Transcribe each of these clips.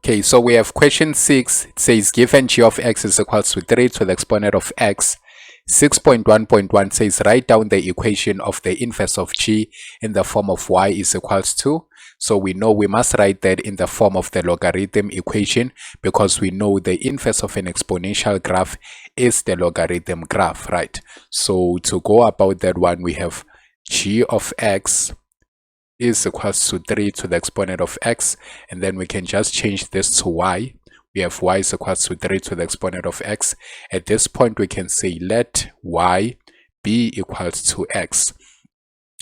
Okay, so we have question 6. It says given g of x is equals to 3 to the exponent of x. 6.1.1 says write down the equation of the inverse of g in the form of y is equals to. So we know we must write that in the form of the logarithm equation, because we know the inverse of an exponential graph is the logarithm graph, right? So to go about that one, we have g of x is equals to 3 to the exponent of x, and then we can just change this to y. We have y is equals to 3 to the exponent of x. At this point, we can say let y be equals to x.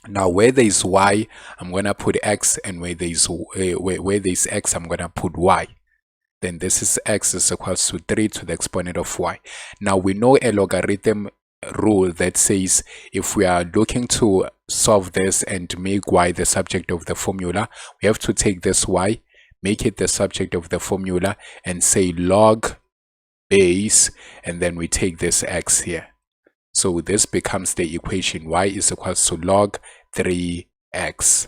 Now, where there is y, I'm going to put x, and where there is x, I'm going to put y. Then this is x is equals to 3 to the exponent of y. Now, we know a logarithm rule that says if we are looking to solve this and make y the subject of the formula, we have to take this y, make it the subject of the formula, and say log base, and then we take this x here. So this becomes the equation y is equals to log 3x.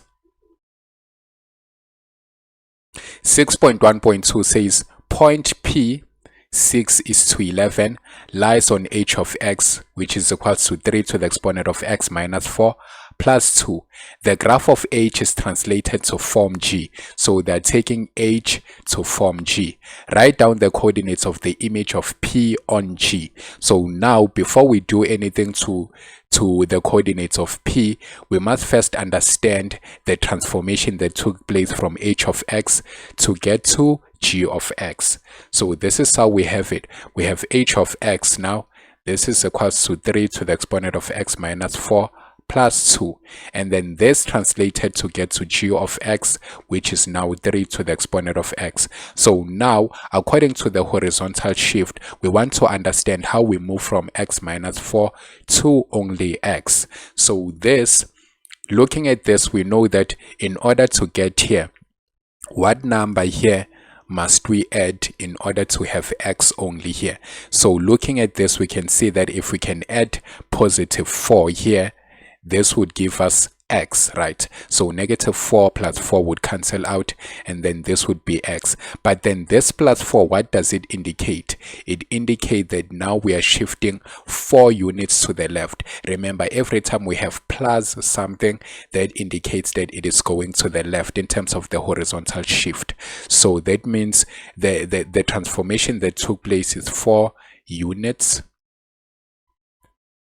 6.1.2 says point P 6 is to 11 lies on h of x, which is equals to 3 to the exponent of x minus 4 plus 2. The graph of h is translated to form g. So they're taking h to form g. Write down the coordinates of the image of P on g. So now, before we do anything to the coordinates of P, we must first understand the transformation that took place from h of x to get to g of x. So this is how we have it. We have h of x now. This is equals to 3 to the exponent of x minus 4 plus 2, and then this translated to get to g of x, which is now 3 to the exponent of x. So now, according to the horizontal shift, we want to understand how we move from x minus 4 to only x. So this, looking at this, we know that in order to get here, what number here must we add in order to have x only here? So looking at this, we can see that if we can add positive 4 here, this would give us x, right? So negative 4 plus 4 would cancel out, and then this would be x. But then this plus 4, what does it indicate? It indicates that now we are shifting 4 units to the left. Remember, every time we have plus something, that indicates that it is going to the left in terms of the horizontal shift. So that means the transformation that took place is 4 units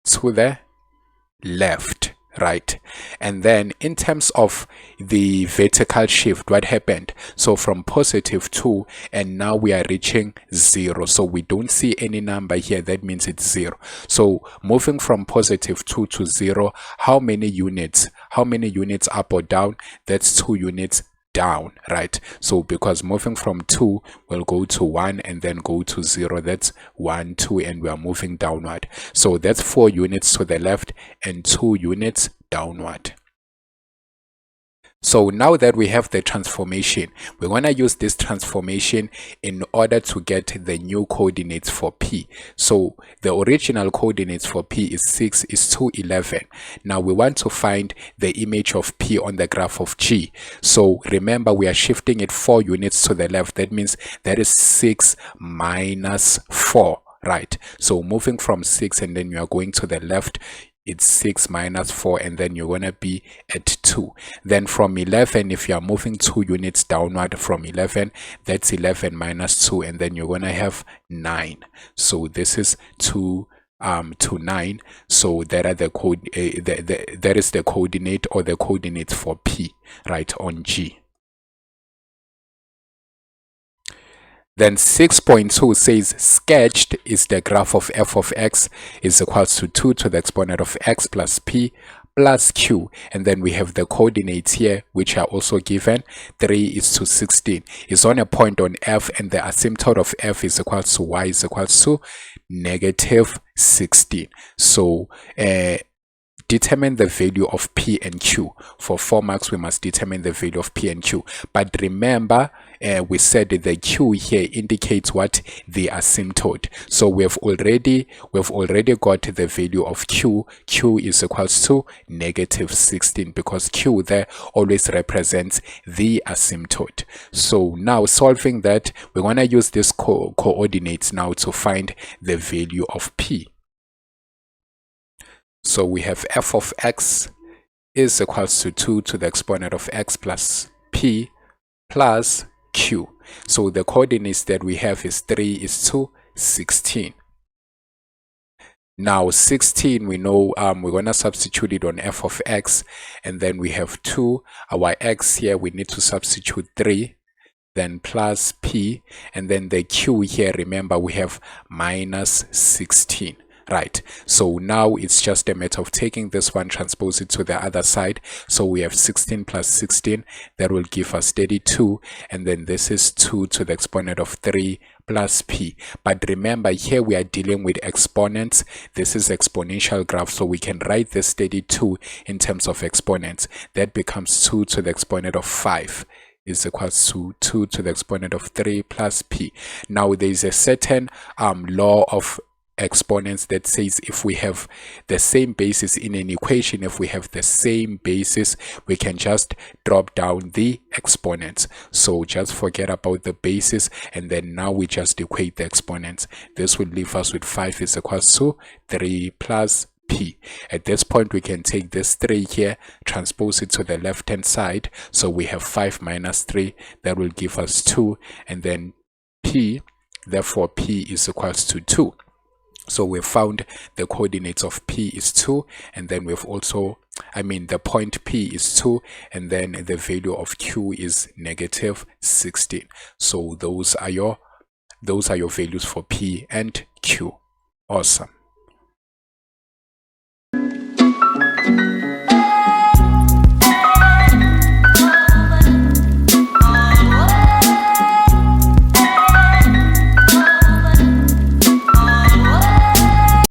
to the left, right? And then in terms of the vertical shift, what happened? So from positive 2, and now we are reaching 0. So we don't see any number here. That means it's 0. So moving from positive 2 to 0, how many units up or down? That's 2 units down, right? So because moving from 2 will go to 1 and then go to 0, that's 1, 2, and we are moving downward. So that's 4 units to the left and 2 units downward. So now that we have the transformation, we want to use this transformation in order to get the new coordinates for P. So the original coordinates for P is 6 is to 11. Now we want to find the image of P on the graph of G. So remember, we are shifting it 4 units to the left. That means that is 6 minus 4, right? So moving from 6 and then you are going to the left, it's 6 minus 4, and then you're going to be at 2. Then from 11, if you are moving 2 units downward from 11, that's 11 minus 2, and then you're going to have 9. So this is 2 to 9. So that are the code that is the coordinate or the coordinates for P, right, on G. Then 6.2 says sketched is the graph of f of x is equals to 2 to the exponent of x plus p plus q, and then we have the coordinates here which are also given. 3 is to 16 is on a point on f, and the asymptote of f is equals to y is equals to negative 16. So determine the value of P and Q. For 4 marks, we must determine the value of P and Q. But remember, we said that the Q here indicates what? The asymptote. So we've already got the value of Q. Q is equals to -16, because Q there always represents the asymptote. So now solving that, we're going to use this coordinates now to find the value of P. So we have f of x is equals to 2 to the exponent of x plus P plus Q. So the coordinates that we have is 3 is to 16. Now 16, we know we're going to substitute it on f of x, and then we have 2. Our x here, we need to substitute 3, then plus P, and then the Q here, remember, we have minus 16. Right, so now it's just a matter of taking this one, transpose it to the other side. So we have 16 plus 16, that will give us 32, and then this is 2 to the exponent of 3 plus P. But remember, here we are dealing with exponents. This is exponential graph, so we can write this 32 in terms of exponents. That becomes 2 to the exponent of 5 is equals to 2 to the exponent of 3 plus P. Now there is a certain law of exponents that says if we have the same basis in an equation, if we have the same basis, we can just drop down the exponents. So just forget about the basis, and then now we just equate the exponents. This will leave us with 5 is equals to 3 plus P. At this point, we can take this 3 here, transpose it to the left hand side. So we have 5 minus 3, that will give us 2, and then P, therefore P is equals to 2. So we found the coordinates of P is 2, and then we've also, the point P is 2, and then the value of Q is -16. So those are your values for P and Q. Awesome.